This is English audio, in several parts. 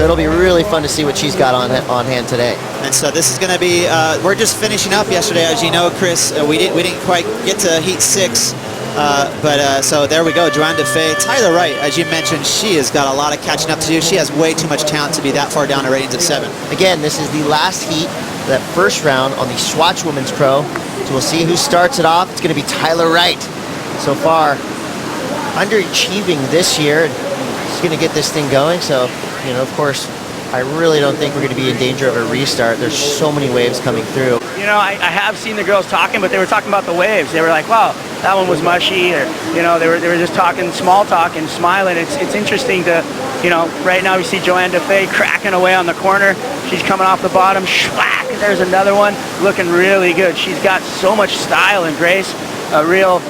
So it'll be really fun to see what she's got on hand today. And so this is going to be, we're just finishing up yesterday, as you know, Chris. We didn't quite get to heat 6. So there we go, Johanne Defay. Tyler Wright, as you mentioned, she has got a lot of catching up to do. She has way too much talent to be that far down to ratings of 7. Again, this is the last heat, that first round on the Swatch Women's Pro. So we'll see who starts it off. It's going to be Tyler Wright. So far, underachieving this year. She's going to get this thing going. So, you know, of course, I really don't think we're going to be in danger of a restart. There's so many waves coming through. You know, I have seen the girls talking, but they were talking about the waves. They were like, wow, that one was mushy, or, you know, they were just talking small talk and smiling. It's interesting to, you know, right now we see Johanne Defay cracking away on the corner. She's coming off the bottom, schwack, there's another one, looking really good. She's got so much style and grace, a real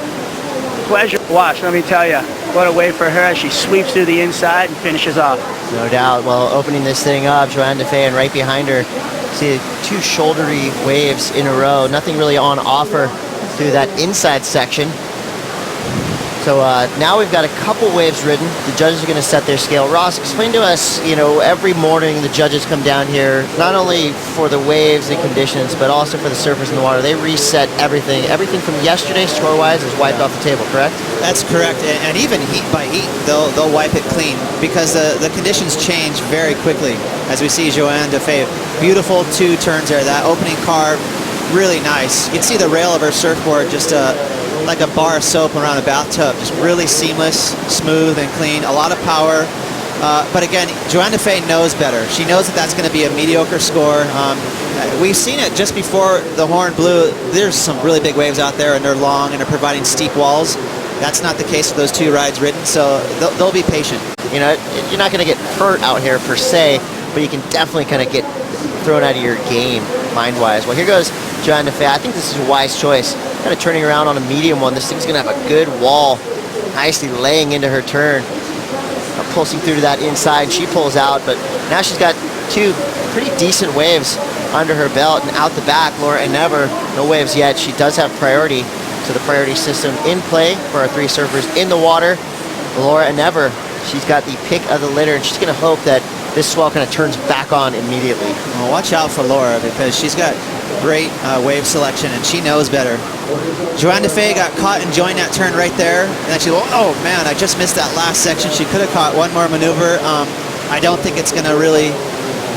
pleasure to watch, let me tell you. What a wave for her as she sweeps through the inside and finishes off. No doubt. Well, opening this thing up, Johanne Defay, and right behind her, see 2 shouldery waves in a row. Nothing really on offer through that inside section. So now we've got a couple waves ridden. The judges are going to set their scale. Ross, explain to us, you know, every morning the judges come down here, not only for the waves and conditions, but also for the surfers in the water. They reset everything. Everything from yesterday, score-wise, is wiped off the table, correct? That's correct. And even heat by heat, they'll wipe it clean because the conditions change very quickly. As we see Johanne Defay, beautiful 2 turns there. That opening carve, really nice. You can see the rail of her surfboard just like a bar of soap around a bathtub, just really seamless, smooth and clean, a lot of power. But again, Johanne Defay knows better. She knows that that's going to be a mediocre score. We've seen it just before the horn blew. There's some really big waves out there, and they're long, and they're providing steep walls. That's not the case with those 2 rides ridden, so they'll be patient. You know, you're not going to get hurt out here per se, but you can definitely kind of get thrown out of your game mind-wise. Well, here goes Johanne Defay. I think this is a wise choice. Kind of turning around on a medium one. This thing's going to have a good wall, nicely laying into her turn. Pulsing through to that inside. She pulls out, but now she's got 2 pretty decent waves under her belt, and out the back, Laura Enever, no waves yet. She does have priority, so the priority system in play for our 3 surfers in the water. Laura Enever, she's got the pick of the litter, and she's going to hope that this swell kind of turns back on immediately. Well, watch out for Laura, because she's got great wave selection, and she knows better. Johanne Defay got caught enjoying that turn right there, and then she, oh man, I just missed that last section. She could have caught one more maneuver. I don't think it's going to really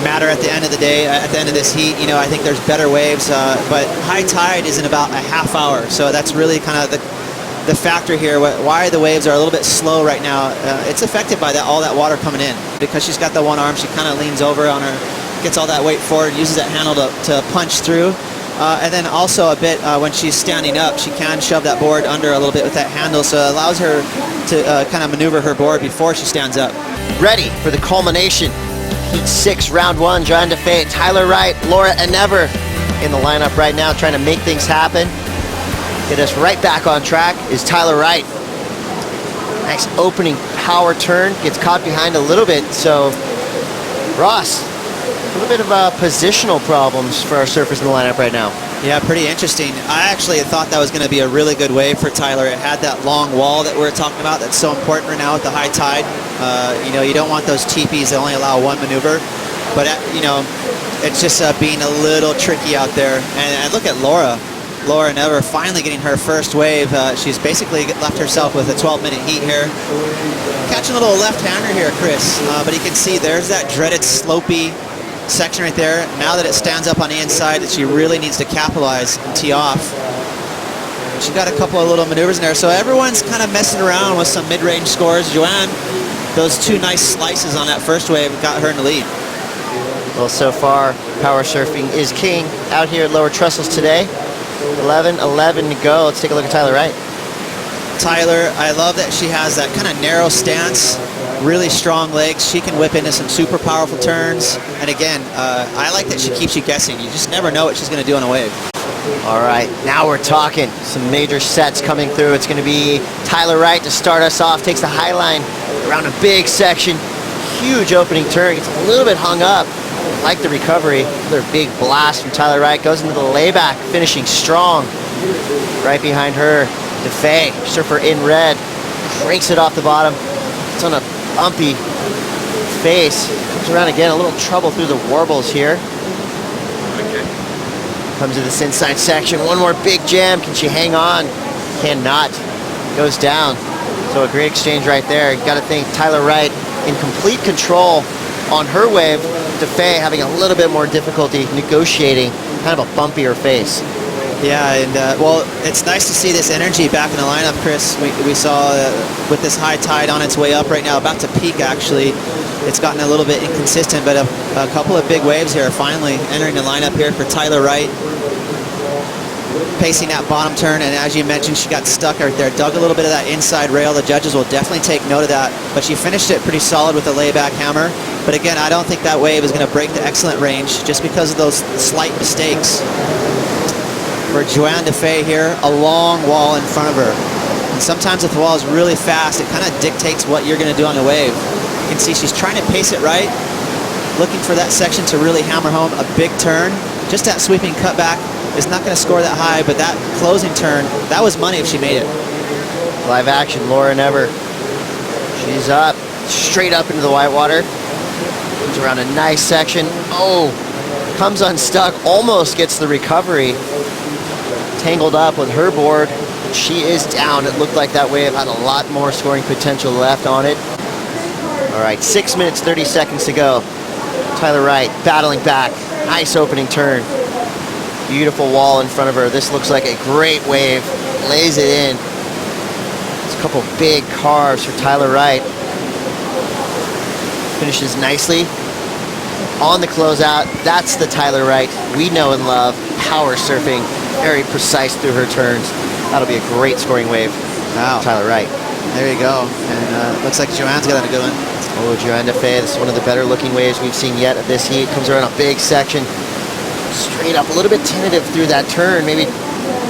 matter at the end of the day, at the end of this heat. You know, I think there's better waves, but high tide is in about a half hour, so that's really kind of the factor here. Why the waves are a little bit slow right now. It's affected by all that water coming in. Because she's got the one arm, she kind of leans over on her, gets all that weight forward, uses that handle to punch through. And then also a bit when she's standing up, she can shove that board under a little bit with that handle, so it allows her to kind of maneuver her board before she stands up. Ready for the culmination. Heat 6, round 1, Johanne Defay, Tyler Wright, Laura Enever in the lineup right now, trying to make things happen. Get us right back on track is Tyler Wright. Nice opening power turn, gets caught behind a little bit, so Ross, a little bit of positional problems for our surfers in the lineup right now. Yeah, pretty interesting. I actually thought that was going to be a really good wave for Tyler. It had that long wall that we're talking about that's so important right now with the high tide. You know, you don't want those teepees that only allow one maneuver. But, you know, it's just being a little tricky out there. And look at Laura Enever finally getting her first wave. She's basically left herself with a 12-minute heat here. Catching a little left-hander here, Chris. But you can see there's that dreaded slopey section right there. Now that it stands up on the inside, that she really needs to capitalize and tee off. She got a couple of little maneuvers in there. So everyone's kind of messing around with some mid-range scores. Johanne, those 2 nice slices on that first wave got her in the lead. Well, so far, power surfing is king out here at Lower Trestles today. 11:11 to go. Let's take a look at Tyler Wright. Tyler, I love that she has that kind of narrow stance, really strong legs. She can whip into some super powerful turns. And again, I like that she keeps you guessing. You just never know what she's going to do on a wave. All right, now we're talking. Some major sets coming through. It's going to be Tyler Wright to start us off. Takes the high line around a big section. Huge opening turn. Gets a little bit hung up. Like the recovery. Another big blast from Tyler Wright. Goes into the layback, finishing strong. Right behind her, Defay, surfer in red. Cranks it off the bottom. It's on a bumpy face. Comes around again, a little trouble through the warbles here. Comes to this inside section, one more big jam. Can she hang on? Cannot. Goes down. So a great exchange right there. You got to think Tyler Wright in complete control on her wave. Defay having a little bit more difficulty negotiating kind of a bumpier face. Yeah, and well, it's nice to see this energy back in the lineup, Chris. We saw with this high tide on its way up right now, about to peak actually. It's gotten a little bit inconsistent, but a couple of big waves here are finally entering the lineup here for Tyler Wright. Pacing that bottom turn, and as you mentioned, she got stuck right there, dug a little bit of that inside rail. The judges will definitely take note of that, but she finished it pretty solid with a layback hammer. But again, I don't think that wave is going to break the excellent range just because of those slight mistakes. For Johanne Defay here, a long wall in front of her. And sometimes if the wall is really fast, it kind of dictates what you're going to do on the wave. You can see she's trying to pace it right, looking for that section to really hammer home a big turn. Just that sweeping cutback is not going to score that high, but that closing turn, that was money if she made it. Live action, Laura Enever. She's up, straight up into the whitewater. Comes around a nice section. Oh, comes unstuck, almost gets the recovery. Tangled up with her board. She is down. It looked like that wave had a lot more scoring potential left on it. All right, 6 minutes, 30 seconds to go. Tyler Wright battling back. Nice opening turn. Beautiful wall in front of her. This looks like a great wave. Lays it in. It's a couple big carves for Tyler Wright. Finishes nicely on the closeout. That's the Tyler Wright we know and love. Power surfing, very precise through her turns. That'll be a great scoring wave. Wow. Tyler Wright. There you go. And looks like Johanne's got a good one. Oh, Johanne Defay. This is one of the better looking waves we've seen yet at this heat. Comes around a big section. Straight up, a little bit tentative through that turn. Maybe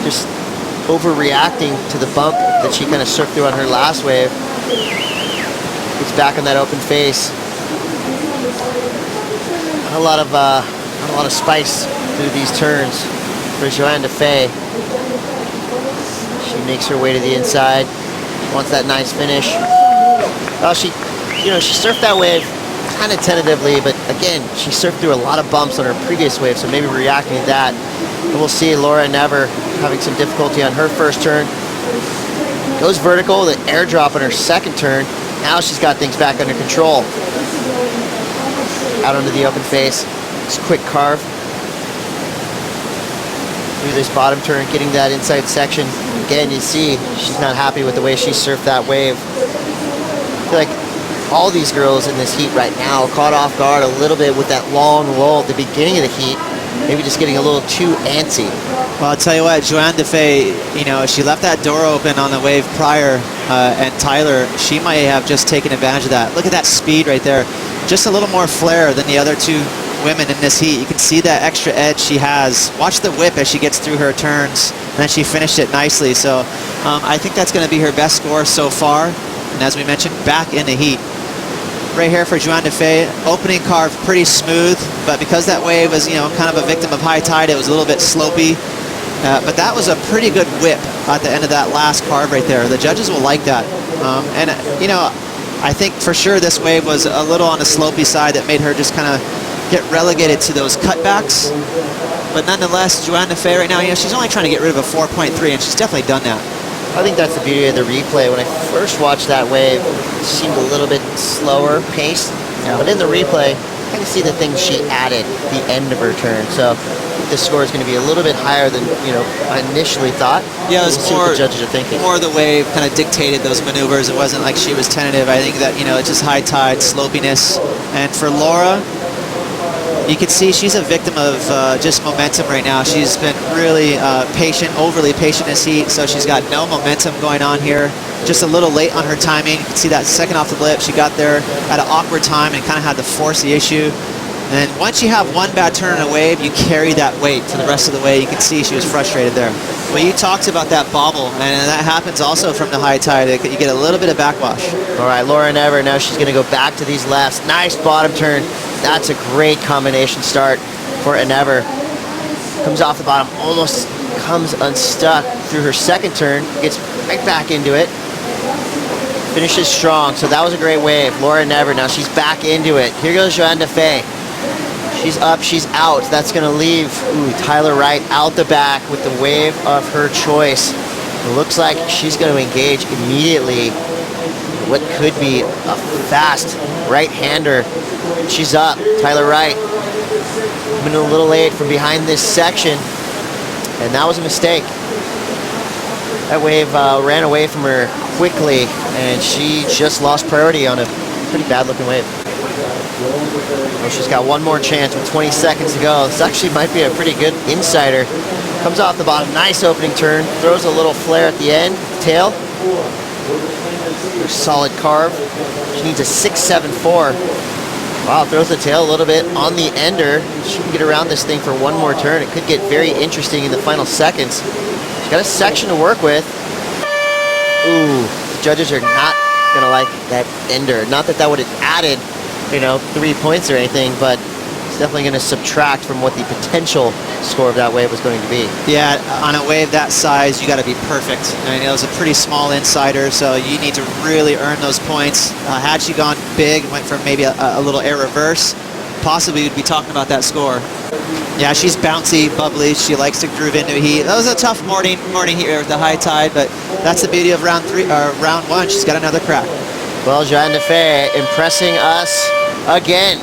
just overreacting to the bump that she kind of surfed through on her last wave. Gets back on that open face. Not a lot of spice through these turns for Johanne Defay. She makes her way to the inside. Wants that nice finish. Well, she surfed that wave kind of tentatively, but again, she surfed through a lot of bumps on her previous wave, so maybe reacting to that. And we'll see Laura Enever having some difficulty on her first turn. Goes vertical, the airdrop on her second turn. Now she's got things back under control. Out onto the open face. Just quick carve. Through this bottom turn, getting that inside section. Again, you see she's not happy with the way she surfed that wave. I feel like all these girls in this heat right now caught off guard a little bit with that long lull at the beginning of the heat. Maybe just getting a little too antsy. Well, I'll tell you what, Johanne Defay, she left that door open on the wave prior, and Tyler, she might have just taken advantage of that. Look at that speed right there. Just a little more flair than the other two women in this heat. You can see that extra edge she has. Watch the whip as she gets through her turns, and then she finished it nicely. So I think that's going to be her best score so far. And as we mentioned, back in the heat. Right here for Johanne Defay, opening carve pretty smooth, but because that wave was, kind of a victim of high tide, it was a little bit slopey. But that was a pretty good whip at the end of that last carve right there. The judges will like that. I think for sure this wave was a little on the slopey side that made her just kind of get relegated to those cutbacks. But nonetheless, Johanne Defay right now, she's only trying to get rid of a 4.3, and she's definitely done that. I think that's the beauty of the replay. When I first watched that wave, it seemed a little bit slower paced. Yeah. But in the replay, I kind of see the things she added at the end of her turn. So I think the score is going to be a little bit higher than I initially thought. Yeah, it was see what the judges are thinking. More the wave kind of dictated those maneuvers. It wasn't like she was tentative. I think that it's just high tide, slopiness. And for Laura, you can see she's a victim of just momentum right now. She's been really patient, overly patient in this heat, so she's got no momentum going on here. Just a little late on her timing. You can see that second off the blip. She got there at an awkward time and kind of had to force the issue. And then once you have one bad turn in a wave, you carry that weight to the rest of the way. You can see she was frustrated there. Well, you talked about that bobble, and that happens also from the high tide. You get a little bit of backwash. All right, Laura Enever, now she's going to go back to these lefts. Nice bottom turn. That's a great combination start for Enever. Comes off the bottom, almost comes unstuck through her second turn, gets right back into it. Finishes strong, so that was a great wave. Laura Enever, now she's back into it. Here goes Johanne Defay. She's up, she's out. That's gonna leave Tyler Wright out the back with the wave of her choice. It looks like she's gonna engage immediately what could be a fast right-hander. She's up, Tyler Wright. Coming a little late from behind this section, and that was a mistake. That wave ran away from her quickly, and she just lost priority on a pretty bad-looking wave. Well, she's got one more chance with 20 seconds to go. This actually might be a pretty good insider. Comes off the bottom, nice opening turn, throws a little flare at the end, tail. Solid carve. She needs a 6.74. Wow, throws the tail a little bit on the ender. She can get around this thing for one more turn. It could get very interesting in the final seconds. She's got a section to work with. Ooh, the judges are not gonna like that ender. Not that that would have added, 3 points or anything, but it's definitely gonna subtract from what the potential score of that wave was going to be. Yeah, on a wave that size, you gotta be perfect. I mean, it was a pretty small insider, so you need to really earn those points. Had she gone big, went for maybe a little air reverse, possibly we'd be talking about that score. Yeah, she's bouncy, bubbly. She likes to groove into heat. That was a tough morning here with the high tide, but that's the beauty of round one. She's got another crack. Well, Johanne Defay impressing us again.